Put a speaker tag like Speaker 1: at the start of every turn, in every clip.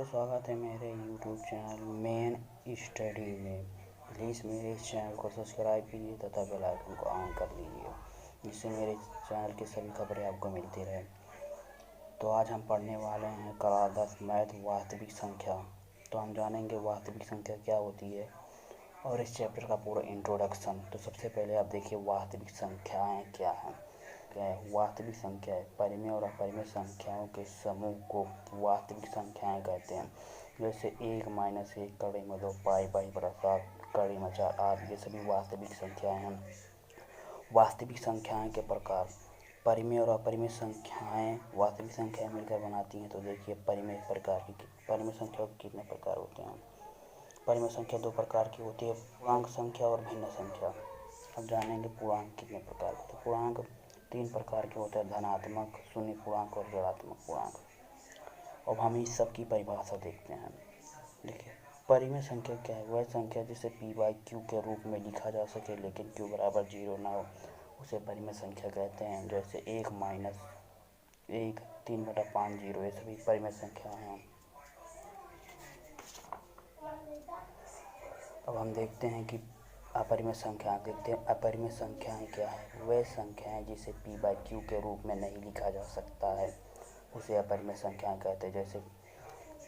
Speaker 1: स्वागत है मेरे YouTube चैनल मेन स्टडी में। प्लीज़ मेरे इस चैनल को सब्सक्राइब कीजिए तथा बेल आइकन को ऑन कर लीजिए, जिससे मेरे चैनल की सभी खबरें आपको मिलती रहे। तो आज हम पढ़ने वाले हैं कक्षा 10 मैथ वास्तविक संख्या। तो हम जानेंगे वास्तविक संख्या क्या होती है और इस चैप्टर का पूरा इंट्रोडक्शन। तो सबसे पहले आप देखिए वास्तविक संख्याएँ क्या हैं। वास्तविक संख्या परिमेय और अपरिमेय संख्याओं के समूह को वास्तविक संख्याएं कहते हैं। जैसे 1 - 1 कड़ी में 2 पाई 7 कड़ी में 4 आदि ये सभी वास्तविक संख्याएं हैं। वास्तविक संख्याएं के प्रकार परिमेय और अपरिमेय संख्याएं वास्तविक संख्याएं मिलकर बनाती हैं। तो देखिए परिमेय संख्या के कितने प्रकार होते हैं। परिमेय संख्या 2 प्रकार की होती है, पूर्णांक संख्या और भिन्न संख्या। अब जानेंगे पूर्णांक कितने प्रकार के। तो पूर्णांक 3 प्रकार के होते हैं, धनात्मक, शून्य पूर्णांक और ऋणात्मक पूर्णांक। अब हम इस सब की परिभाषा देखते हैं। देखिए परिमेय संख्या क्या है। वह संख्या जिसे p/q के रूप में लिखा जा सके लेकिन q बराबर 0 ना हो, उसे परिमेय संख्या कहते हैं। जैसे 1 - 1 3/5 0 ये सभी परिमेय संख्या हैं। अब हम देखते हैं कि अपरिमेय संख्या देखते हैं। अपरिमेय संख्याएं क्या है। वह संख्याएं जिसे p/q के रूप में नहीं लिखा जा सकता है, उसे अपरिमेय संख्याएं कहते हैं। जैसे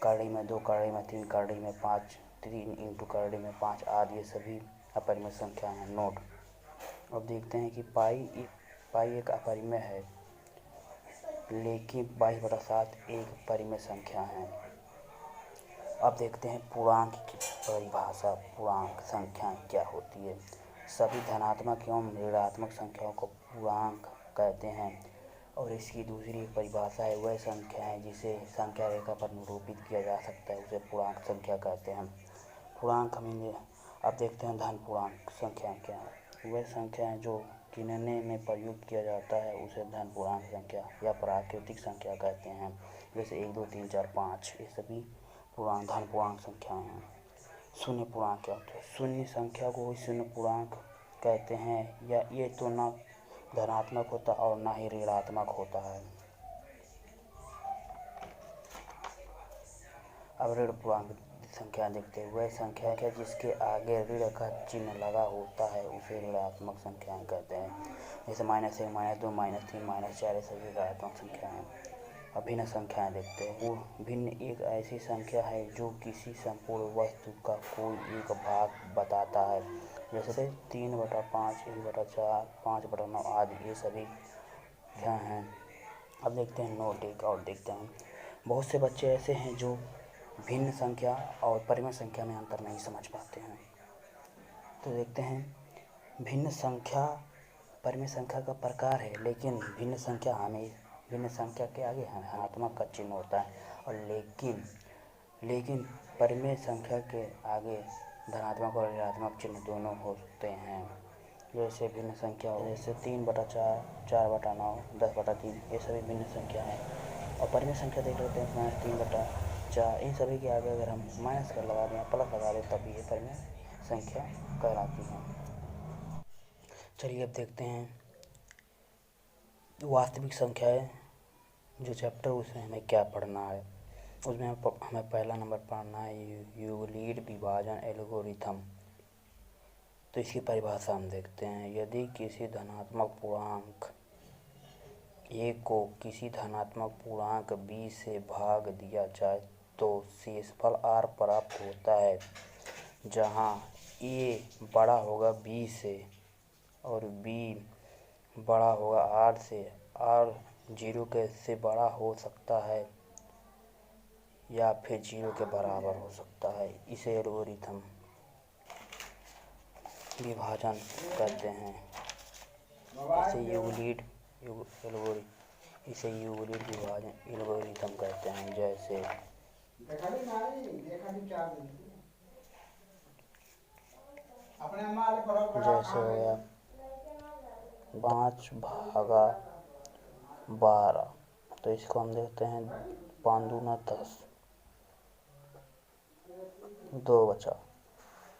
Speaker 1: कड़ी में 2 कड़ी में 3 कड़ी में 5 3 इंटू कड़ी में 5 आदि ये सभी अपरिमेय संख्या हैं। नोट। अब देखते हैं कि पाई एक अपरिमेय है, लेकिन 22/7 एक परिमेय संख्या है। अब देखते हैं पूर्णांक की परिभाषा। पूर्णांक संख्याएं क्या होती है। सभी धनात्मक एवं ऋणात्मक संख्याओं को पूर्णांक कहते हैं। और इसकी दूसरी एक परिभाषा है, वह संख्या है जिसे संख्या रेखा पर निरूपित किया जा सकता है, उसे पूर्णांक संख्या कहते हैं। पूर्णांक हमें अब देखते हैं धन पूर्णांक संख्याएं क्या है। वह संख्या है जो गिनने में प्रयुक्त किया जाता है, उसे धन पूर्णांक संख्या या प्राकृतिक संख्या कहते हैं। जैसे 1 2 3 4 5 ये सभी धन पूर्णांक संख्याएं हैं। शून्य पूर्णांक क्या होता है। शून्य संख्या को शून्य पूर्णांक कहते हैं, या ये तो न धनात्मक होता और न ही ऋणात्मक होता है। अब ऋण पूर्णांक संख्या देखते हैं। वह संख्या है जिसके आगे ऋण का चिन्ह लगा होता है, उसे ऋणात्मक संख्याएं कहते हैं। जैसे -1 - 2 -3 - 4 ये सभी ऋणात्मक संख्या हैं। अब भिन्न संख्याएं देखते हैं। वो भिन्न एक ऐसी संख्या है जो किसी संपूर्ण वस्तु का कोई एक भाग बताता है। जैसे 3/5 1/4 5/9 आदि ये सभी संख्या हैं। अब देखते हैं नोट एक और देखते हैं। बहुत से बच्चे ऐसे हैं जो भिन्न संख्या और परिमेय संख्या में अंतर नहीं समझ पाते हैं। तो देखते हैं भिन्न संख्या परिमेय संख्या का प्रकार है, लेकिन भिन्न संख्या के आगे धनात्मक का चिन्ह होता है, और लेकिन परिमेय संख्या के आगे धनात्मक और ऋणात्मक चिन्ह दोनों होते हैं। जैसे भिन्न संख्या जैसे 3/4 4/9 10/3 ये सभी भिन्न संख्या हैं। और परिमेय संख्या देख लेते हैं -3/4 इन सभी के आगे अगर हम माइनस कर लगा दें, प्लस लगा दें, तब ये परिमेय संख्या कहलाती हैं। चलिए अब देखते हैं वास्तविक संख्याएं जो चैप्टर उसमें हमें क्या पढ़ना है। उसमें हमें पहला नंबर पढ़ना है यूक्लिड विभाजन एल्गोरिथम। तो इसकी परिभाषा हम देखते हैं। यदि किसी धनात्मक पूर्णांक a को किसी धनात्मक पूर्णांक b से भाग दिया जाए तो शेषफल r प्राप्त होता है, जहां a बड़ा होगा b से और b बड़ा होगा r से। r 0 से बड़ा हो सकता है या फिर 0 के बराबर हो सकता है। इसे एल्गोरिथम विभाजन कहते हैं। इसे यूक्लिड विभाजन एल्गोरिथम कहते हैं। जैसे हो गया 5/12। तो इसको हम देखते हैं 5 दूना 10 2 बचा।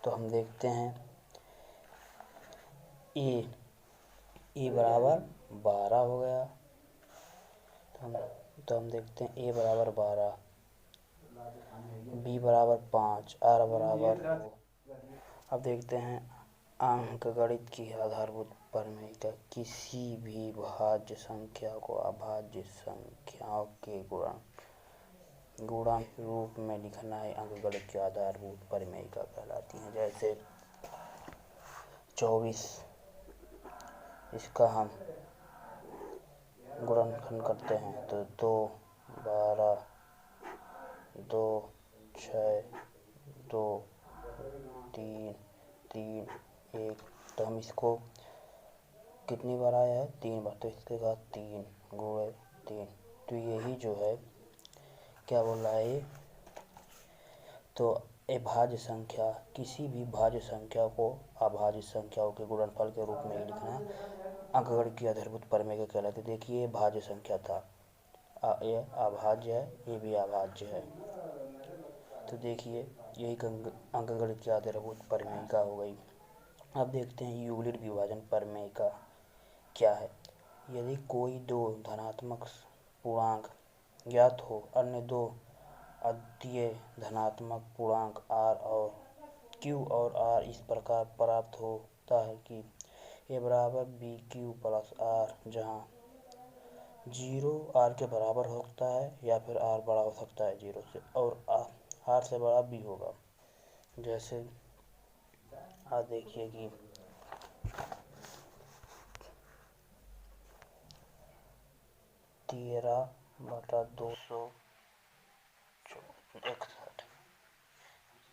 Speaker 1: तो हम देखते हैं ए बराबर 12 हो गया। तो हम देखते हैं a बराबर 12 b बराबर 5, r बराबर 2। अब देखते हैं अंकगणित की आधारभूत प्रमेय। किसी भी भाज्य संख्या को अभाज्य संख्याओं के गुणन रूप में लिखना है अंकगणित की आधारभूत प्रमेय कहलाती है। जैसे 24, इसका हम गुणनखंड करते हैं तो 2, 12, 2, 6, 2, 3, 3, 1। तो हम इसको कितनी बार आया है? 3 बार। तो इसके बाद 3 गुणे 3। तो यही जो है क्या बोल रहा है? तो अभाज्य संख्या, किसी भी भाज्य संख्या को अभाज्य संख्याओं के गुणनफल के रूप में लिखना अंकगणित की आधारभूत प्रमेय कहलाती है। देखिए भाज्य संख्या था, ये अभाज्य है, ये भी अभाज्य है। तो देखिए यही अंकगणित की आधारभूत प्रमेय का हो गई। अब देखते हैं यूक्लिड विभाजन प्रमेय का क्या है। यदि कोई दो धनात्मक पूर्णांक ज्ञात हो, अन्य दो अद्वितीय धनात्मक पूर्णांक r और q और r इस प्रकार प्राप्त होता है कि a बराबर bq प्लस r, जहाँ 0 r के बराबर हो सकता है या फिर r बड़ा हो सकता है 0 से, और r से बड़ा b होगा। जैसे आज देखिए कि 13/261,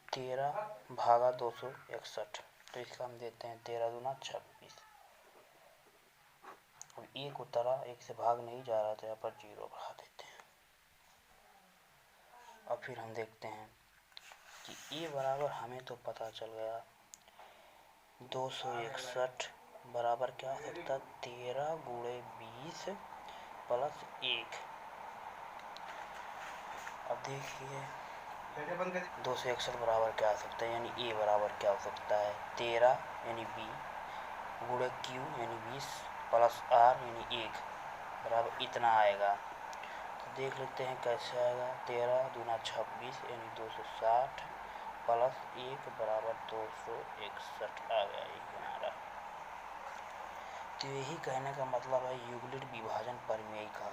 Speaker 1: 13/261। तो इसका हम देते हैं 13 दूना 26। और एक उतरा, एक से भाग नहीं जा रहा था, यहाँ पर 0 बढ़ा देते हैं। अब फिर हम देखते हैं कि ए बराबर हमें तो पता चल गया 261 बराबर क्या हो सकता है? 13 गुणे 20 प्लस 1। अब देखिए 261 बराबर क्या हो सकता है, यानी ए बराबर क्या हो सकता है? 13 यानी बी गुणे क्यू यानी 20 प्लस आर यानी 1 बराबर इतना आएगा। तो देख लेते हैं कैसे आएगा। 13 दूना 26 यानी 260 प्लस 1 बराबर 261 आ गया ये हमारा। तो यही कहने का मतलब है यूक्लिड विभाजन प्रमेय का